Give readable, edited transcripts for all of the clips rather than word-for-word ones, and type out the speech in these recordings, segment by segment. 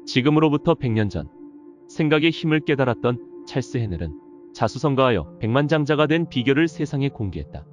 지금으로부터 100년 전 생각의 힘을 깨달았던 찰스 헤넬은 자수성가하여 백만장자가 된 비결을 세상에 공개했다.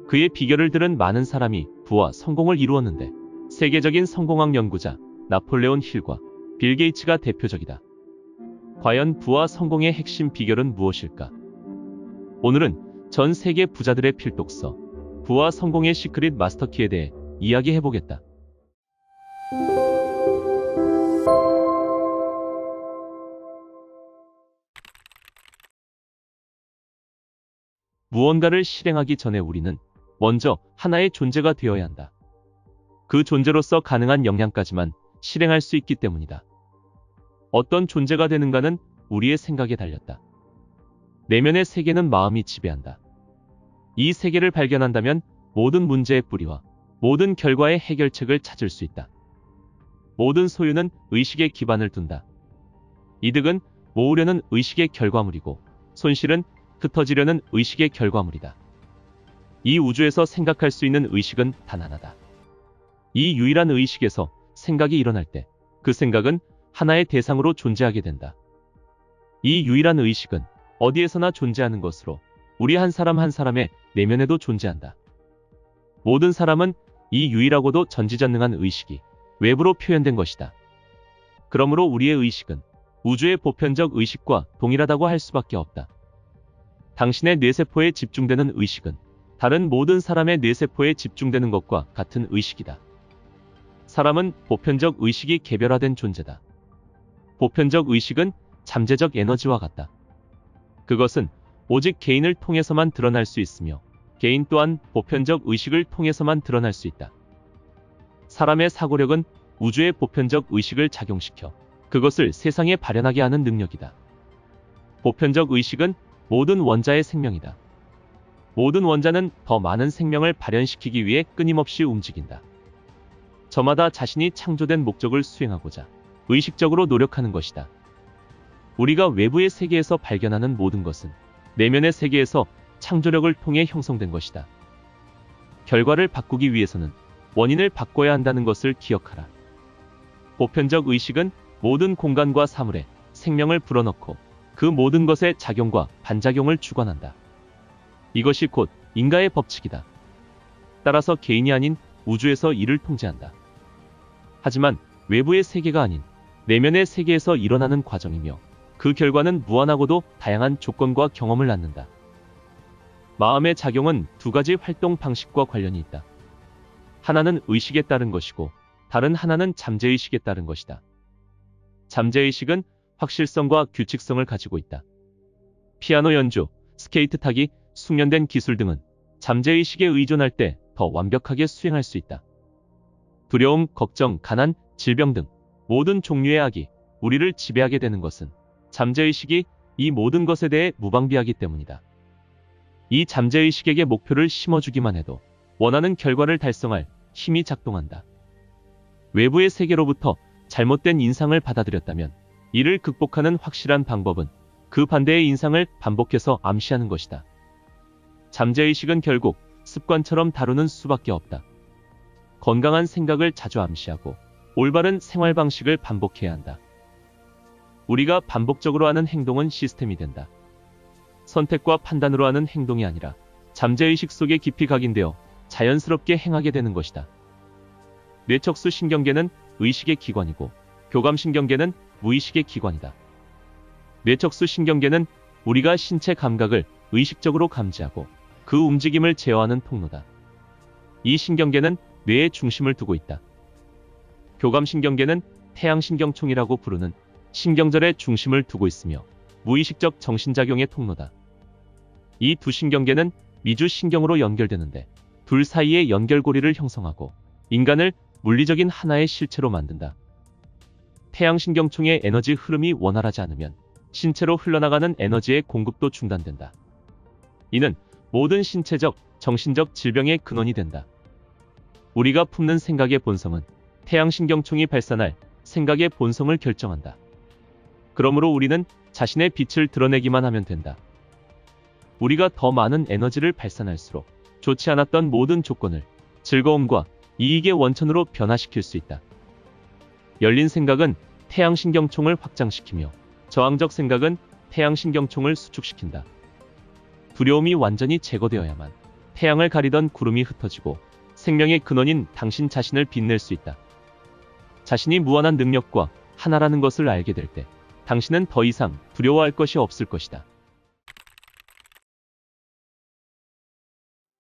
그의 비결을 들은 많은 사람이 부와 성공을 이루었는데 세계적인 성공학 연구자 나폴레온 힐과 빌 게이츠가 대표적이다. 과연 부와 성공의 핵심 비결은 무엇일까? 오늘은 전 세계 부자들의 필독서 부와 성공의 시크릿 마스터키에 대해 이야기해보겠다. 무언가를 실행하기 전에 우리는 먼저 하나의 존재가 되어야 한다. 그 존재로서 가능한 역량까지만 실행할 수 있기 때문이다. 어떤 존재가 되는가는 우리의 생각에 달렸다. 내면의 세계는 마음이 지배한다. 이 세계를 발견한다면 모든 문제의 뿌리와 모든 결과의 해결책을 찾을 수 있다. 모든 소유는 의식에 기반을 둔다. 이득은 모으려는 의식의 결과물이고 손실은 흩어지려는 의식의 결과물이다. 이 우주에서 생각할 수 있는 의식은 단 하나다. 이 유일한 의식에서 생각이 일어날 때 그 생각은 하나의 대상으로 존재하게 된다. 이 유일한 의식은 어디에서나 존재하는 것으로 우리 한 사람 한 사람의 내면에도 존재한다. 모든 사람은 이 유일하고도 전지전능한 의식이 외부로 표현된 것이다. 그러므로 우리의 의식은 우주의 보편적 의식과 동일하다고 할 수밖에 없다. 당신의 뇌세포에 집중되는 의식은 다른 모든 사람의 뇌세포에 집중되는 것과 같은 의식이다. 사람은 보편적 의식이 개별화된 존재다. 보편적 의식은 잠재적 에너지와 같다. 그것은 오직 개인을 통해서만 드러날 수 있으며 개인 또한 보편적 의식을 통해서만 드러날 수 있다. 사람의 사고력은 우주의 보편적 의식을 작용시켜 그것을 세상에 발현하게 하는 능력이다. 보편적 의식은 모든 원자의 생명이다. 모든 원자는 더 많은 생명을 발현시키기 위해 끊임없이 움직인다. 저마다 자신이 창조된 목적을 수행하고자 의식적으로 노력하는 것이다. 우리가 외부의 세계에서 발견하는 모든 것은 내면의 세계에서 창조력을 통해 형성된 것이다. 결과를 바꾸기 위해서는 원인을 바꿔야 한다는 것을 기억하라. 보편적 의식은 모든 공간과 사물에 생명을 불어넣고 그 모든 것의 작용과 반작용을 주관한다. 이것이 곧 인가의 법칙이다. 따라서 개인이 아닌 우주에서 이를 통제한다. 하지만 외부의 세계가 아닌 내면의 세계에서 일어나는 과정이며 그 결과는 무한하고도 다양한 조건과 경험을 낳는다. 마음의 작용은 두 가지 활동 방식과 관련이 있다. 하나는 의식에 따른 것이고 다른 하나는 잠재의식에 따른 것이다. 잠재의식은 확실성과 규칙성을 가지고 있다. 피아노 연주, 스케이트 타기, 숙련된 기술 등은 잠재의식에 의존할 때 더 완벽하게 수행할 수 있다. 두려움, 걱정, 가난, 질병 등 모든 종류의 악이 우리를 지배하게 되는 것은 잠재의식이 이 모든 것에 대해 무방비하기 때문이다. 이 잠재의식에게 목표를 심어주기만 해도 원하는 결과를 달성할 힘이 작동한다. 외부의 세계로부터 잘못된 인상을 받아들였다면 이를 극복하는 확실한 방법은 그 반대의 인상을 반복해서 암시하는 것이다. 잠재의식은 결국 습관처럼 다루는 수밖에 없다. 건강한 생각을 자주 암시하고 올바른 생활 방식을 반복해야 한다. 우리가 반복적으로 하는 행동은 시스템이 된다. 선택과 판단으로 하는 행동이 아니라 잠재의식 속에 깊이 각인되어 자연스럽게 행하게 되는 것이다. 뇌척수 신경계는 의식의 기관이고 교감신경계는 무의식의 기관이다. 뇌척수 신경계는 우리가 신체 감각을 의식적으로 감지하고 그 움직임을 제어하는 통로다. 이 신경계는 뇌의 중심을 두고 있다. 교감신경계는 태양신경총이라고 부르는 신경절의 중심을 두고 있으며 무의식적 정신작용의 통로다. 이 두 신경계는 미주신경으로 연결되는데 둘 사이의 연결고리를 형성하고 인간을 물리적인 하나의 실체로 만든다. 태양신경총의 에너지 흐름이 원활하지 않으면 신체로 흘러나가는 에너지의 공급도 중단된다. 이는 모든 신체적, 정신적 질병의 근원이 된다. 우리가 품는 생각의 본성은 태양신경총이 발산할 생각의 본성을 결정한다. 그러므로 우리는 자신의 빛을 드러내기만 하면 된다. 우리가 더 많은 에너지를 발산할수록 좋지 않았던 모든 조건을 즐거움과 이익의 원천으로 변화시킬 수 있다. 열린 생각은 태양신경총을 확장시키며 저항적 생각은 태양신경총을 수축시킨다. 두려움이 완전히 제거되어야만 태양을 가리던 구름이 흩어지고 생명의 근원인 당신 자신을 빛낼 수 있다. 자신이 무한한 능력과 하나라는 것을 알게 될 때 당신은 더 이상 두려워할 것이 없을 것이다.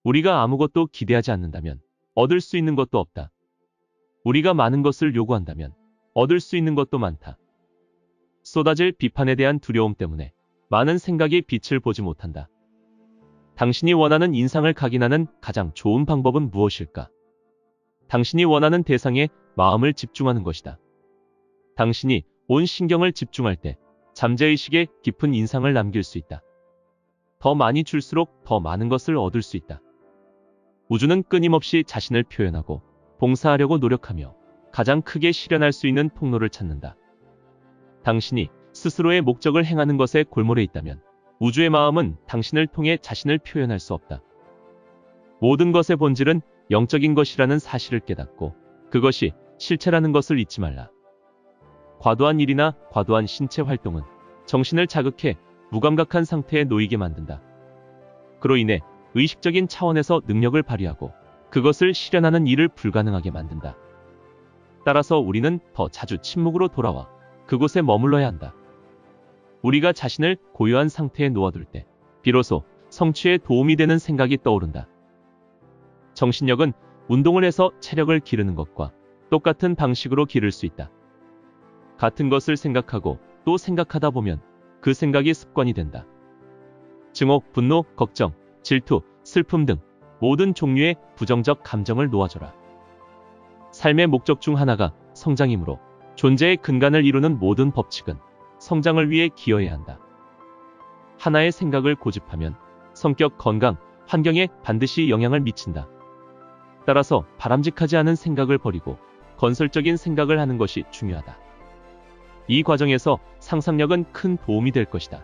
우리가 아무것도 기대하지 않는다면 얻을 수 있는 것도 없다. 우리가 많은 것을 요구한다면 얻을 수 있는 것도 많다. 쏟아질 비판에 대한 두려움 때문에 많은 생각이 빛을 보지 못한다. 당신이 원하는 인상을 각인하는 가장 좋은 방법은 무엇일까? 당신이 원하는 대상에 마음을 집중하는 것이다. 당신이 온 신경을 집중할 때 잠재의식에 깊은 인상을 남길 수 있다. 더 많이 줄수록 더 많은 것을 얻을 수 있다. 우주는 끊임없이 자신을 표현하고 봉사하려고 노력하며 가장 크게 실현할 수 있는 통로를 찾는다. 당신이 스스로의 목적을 행하는 것에 골몰해 있다면 우주의 마음은 당신을 통해 자신을 표현할 수 없다. 모든 것의 본질은 영적인 것이라는 사실을 깨닫고 그것이 실체라는 것을 잊지 말라. 과도한 일이나 과도한 신체 활동은 정신을 자극해 무감각한 상태에 놓이게 만든다. 그로 인해 의식적인 차원에서 능력을 발휘하고 그것을 실현하는 일을 불가능하게 만든다. 따라서 우리는 더 자주 침묵으로 돌아와 그곳에 머물러야 한다. 우리가 자신을 고요한 상태에 놓아둘 때 비로소 성취에 도움이 되는 생각이 떠오른다. 정신력은 운동을 해서 체력을 기르는 것과 똑같은 방식으로 기를 수 있다. 같은 것을 생각하고 또 생각하다 보면 그 생각이 습관이 된다. 증오, 분노, 걱정, 질투, 슬픔 등 모든 종류의 부정적 감정을 놓아줘라. 삶의 목적 중 하나가 성장이므로 존재의 근간을 이루는 모든 법칙은 성장을 위해 기여해야 한다. 하나의 생각을 고집하면 성격, 건강, 환경에 반드시 영향을 미친다. 따라서 바람직하지 않은 생각을 버리고 건설적인 생각을 하는 것이 중요하다. 이 과정에서 상상력은 큰 도움이 될 것이다.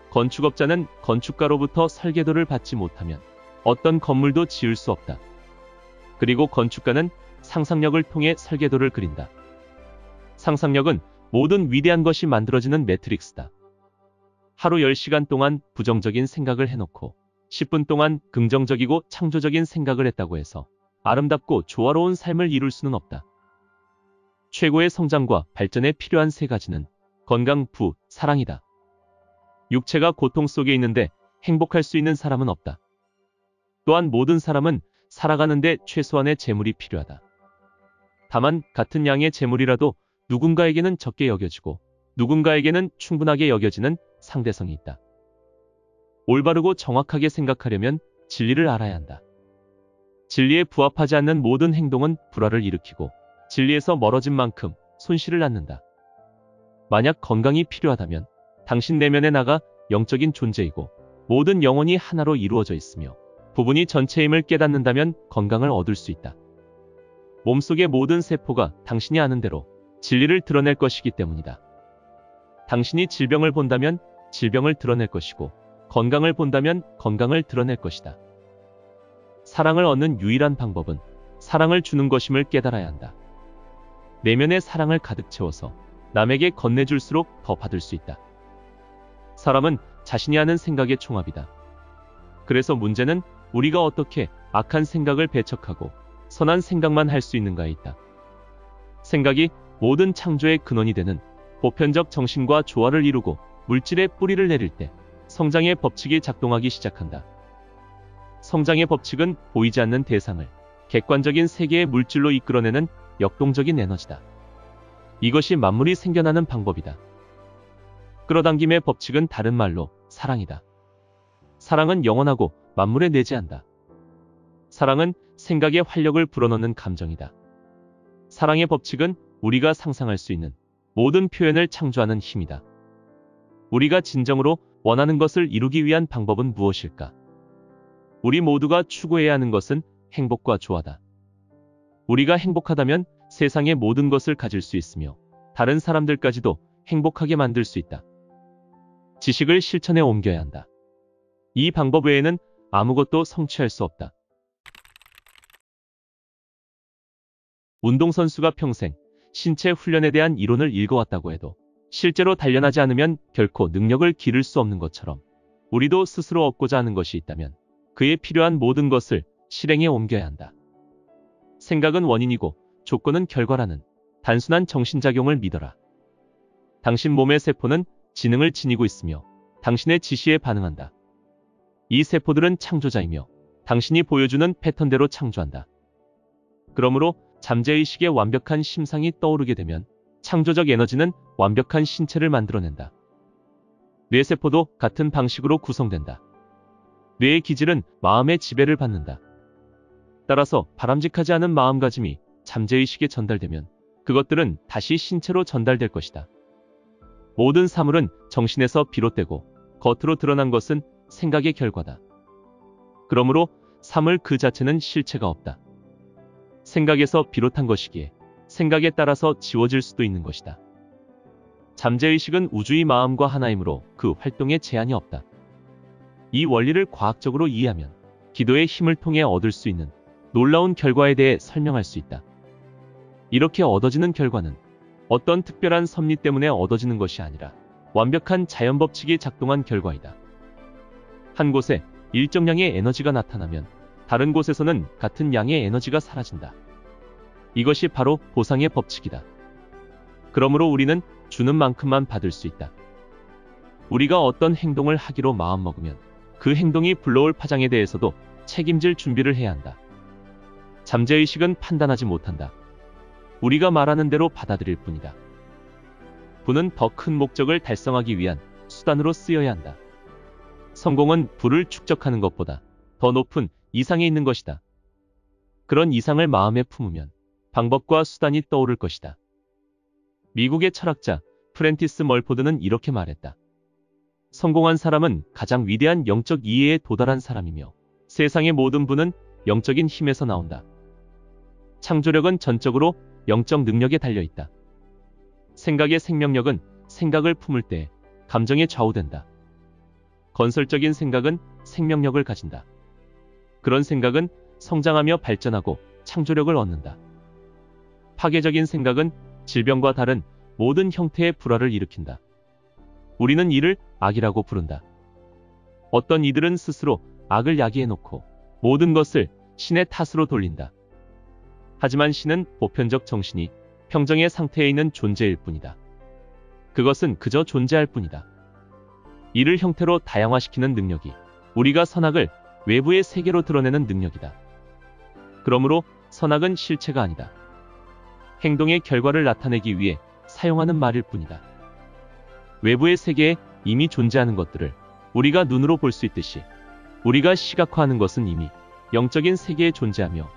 건축업자는 건축가로부터 설계도를 받지 못하면 어떤 건물도 지을 수 없다. 그리고 건축가는 상상력을 통해 설계도를 그린다. 상상력은 모든 위대한 것이 만들어지는 매트릭스다. 하루 10시간 동안 부정적인 생각을 해놓고 10분 동안 긍정적이고 창조적인 생각을 했다고 해서 아름답고 조화로운 삶을 이룰 수는 없다. 최고의 성장과 발전에 필요한 세 가지는 건강, 부, 사랑이다. 육체가 고통 속에 있는데 행복할 수 있는 사람은 없다. 또한 모든 사람은 살아가는데 최소한의 재물이 필요하다. 다만 같은 양의 재물이라도 누군가에게는 적게 여겨지고 누군가에게는 충분하게 여겨지는 상대성이 있다. 올바르고 정확하게 생각하려면 진리를 알아야 한다. 진리에 부합하지 않는 모든 행동은 불화를 일으키고 진리에서 멀어진 만큼 손실을 낳는다. 만약 건강이 필요하다면 당신 내면에 나가 영적인 존재이고 모든 영혼이 하나로 이루어져 있으며 부분이 전체임을 깨닫는다면 건강을 얻을 수 있다. 몸속의 모든 세포가 당신이 아는 대로 진리를 드러낼 것이기 때문이다. 당신이 질병을 본다면 질병을 드러낼 것이고 건강을 본다면 건강을 드러낼 것이다. 사랑을 얻는 유일한 방법은 사랑을 주는 것임을 깨달아야 한다. 내면의 사랑을 가득 채워서 남에게 건네줄수록 더 받을 수 있다. 사람은 자신이 하는 생각의 총합이다. 그래서 문제는 우리가 어떻게 악한 생각을 배척하고 선한 생각만 할 수 있는가에 있다. 생각이 모든 창조의 근원이 되는 보편적 정신과 조화를 이루고 물질의 뿌리를 내릴 때 성장의 법칙이 작동하기 시작한다. 성장의 법칙은 보이지 않는 대상을 객관적인 세계의 물질로 이끌어내는 역동적인 에너지다. 이것이 만물이 생겨나는 방법이다. 끌어당김의 법칙은 다른 말로 사랑이다. 사랑은 영원하고 만물에 내재한다. 사랑은 생각의 활력을 불어넣는 감정이다. 사랑의 법칙은 우리가 상상할 수 있는 모든 표현을 창조하는 힘이다. 우리가 진정으로 원하는 것을 이루기 위한 방법은 무엇일까? 우리 모두가 추구해야 하는 것은 행복과 조화다. 우리가 행복하다면 세상의 모든 것을 가질 수 있으며 다른 사람들까지도 행복하게 만들 수 있다. 지식을 실천에 옮겨야 한다. 이 방법 외에는 아무것도 성취할 수 없다. 운동선수가 평생 신체 훈련에 대한 이론을 읽어왔다고 해도 실제로 단련하지 않으면 결코 능력을 기를 수 없는 것처럼 우리도 스스로 얻고자 하는 것이 있다면 그에 필요한 모든 것을 실행에 옮겨야 한다. 생각은 원인이고 조건은 결과라는 단순한 정신작용을 믿어라. 당신 몸의 세포는 지능을 지니고 있으며 당신의 지시에 반응한다. 이 세포들은 창조자이며 당신이 보여주는 패턴대로 창조한다. 그러므로 잠재의식의 완벽한 심상이 떠오르게 되면 창조적 에너지는 완벽한 신체를 만들어낸다. 뇌세포도 같은 방식으로 구성된다. 뇌의 기질은 마음의 지배를 받는다. 따라서 바람직하지 않은 마음가짐이 잠재의식에 전달되면 그것들은 다시 신체로 전달될 것이다. 모든 사물은 정신에서 비롯되고 겉으로 드러난 것은 생각의 결과다. 그러므로 사물 그 자체는 실체가 없다. 생각에서 비롯한 것이기에 생각에 따라서 지워질 수도 있는 것이다. 잠재의식은 우주의 마음과 하나이므로 그 활동에 제한이 없다. 이 원리를 과학적으로 이해하면 기도의 힘을 통해 얻을 수 있는 놀라운 결과에 대해 설명할 수 있다. 이렇게 얻어지는 결과는 어떤 특별한 섭리 때문에 얻어지는 것이 아니라 완벽한 자연법칙이 작동한 결과이다. 한 곳에 일정량의 에너지가 나타나면 다른 곳에서는 같은 양의 에너지가 사라진다. 이것이 바로 보상의 법칙이다. 그러므로 우리는 주는 만큼만 받을 수 있다. 우리가 어떤 행동을 하기로 마음먹으면 그 행동이 불러올 파장에 대해서도 책임질 준비를 해야 한다. 잠재의식은 판단하지 못한다. 우리가 말하는 대로 받아들일 뿐이다. 부는 더 큰 목적을 달성하기 위한 수단으로 쓰여야 한다. 성공은 부를 축적하는 것보다 더 높은 이상에 있는 것이다. 그런 이상을 마음에 품으면 방법과 수단이 떠오를 것이다. 미국의 철학자 프렌티스 멀포드는 이렇게 말했다. 성공한 사람은 가장 위대한 영적 이해에 도달한 사람이며 세상의 모든 부는 영적인 힘에서 나온다. 창조력은 전적으로 영적 능력에 달려있다. 생각의 생명력은 생각을 품을 때 감정에 좌우된다. 건설적인 생각은 생명력을 가진다. 그런 생각은 성장하며 발전하고 창조력을 얻는다. 파괴적인 생각은 질병과 다른 모든 형태의 불화를 일으킨다. 우리는 이를 악이라고 부른다. 어떤 이들은 스스로 악을 야기해놓고 모든 것을 신의 탓으로 돌린다. 하지만 신은 보편적 정신이 평정의 상태에 있는 존재일 뿐이다. 그것은 그저 존재할 뿐이다. 이를 형태로 다양화시키는 능력이 우리가 선악을 외부의 세계로 드러내는 능력이다. 그러므로 선악은 실체가 아니다. 행동의 결과를 나타내기 위해 사용하는 말일 뿐이다. 외부의 세계에 이미 존재하는 것들을 우리가 눈으로 볼 수 있듯이 우리가 시각화하는 것은 이미 영적인 세계에 존재하며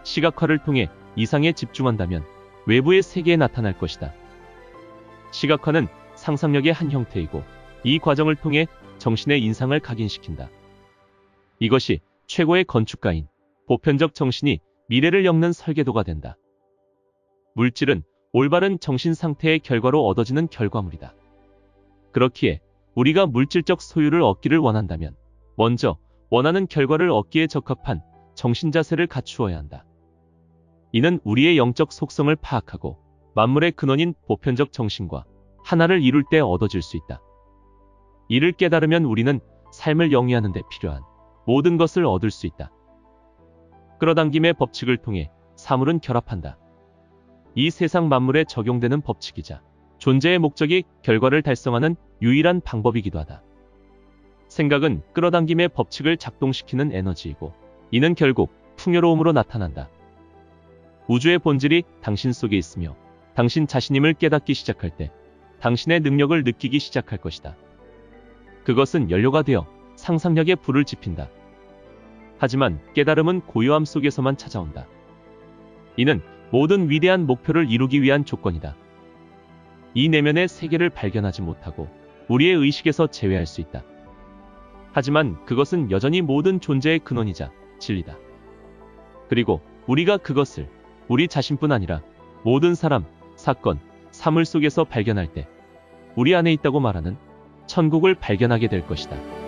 시각화를 통해 이상에 집중한다면 외부의 세계에 나타날 것이다. 시각화는 상상력의 한 형태이고 이 과정을 통해 정신의 인상을 각인시킨다. 이것이 최고의 건축가인 보편적 정신이 미래를 엮는 설계도가 된다. 물질은 올바른 정신 상태의 결과로 얻어지는 결과물이다. 그렇기에 우리가 물질적 소유를 얻기를 원한다면 먼저 원하는 결과를 얻기에 적합한 정신 자세를 갖추어야 한다. 이는 우리의 영적 속성을 파악하고 만물의 근원인 보편적 정신과 하나를 이룰 때 얻어질 수 있다. 이를 깨달으면 우리는 삶을 영위하는 데 필요한 모든 것을 얻을 수 있다. 끌어당김의 법칙을 통해 사물은 결합한다. 이 세상 만물에 적용되는 법칙이자 존재의 목적이 결과를 달성하는 유일한 방법이기도 하다. 생각은 끌어당김의 법칙을 작동시키는 에너지이고 이는 결국 풍요로움으로 나타난다. 우주의 본질이 당신 속에 있으며 당신 자신임을 깨닫기 시작할 때 당신의 능력을 느끼기 시작할 것이다. 그것은 연료가 되어 상상력에 불을 지핀다. 하지만 깨달음은 고요함 속에서만 찾아온다. 이는 모든 위대한 목표를 이루기 위한 조건이다. 이 내면의 세계를 발견하지 못하고 우리의 의식에서 제외할 수 있다. 하지만 그것은 여전히 모든 존재의 근원이자 진리다. 그리고 우리가 그것을 우리 자신뿐 아니라 모든 사람, 사건, 사물 속에서 발견할 때 우리 안에 있다고 말하는 천국을 발견하게 될 것이다.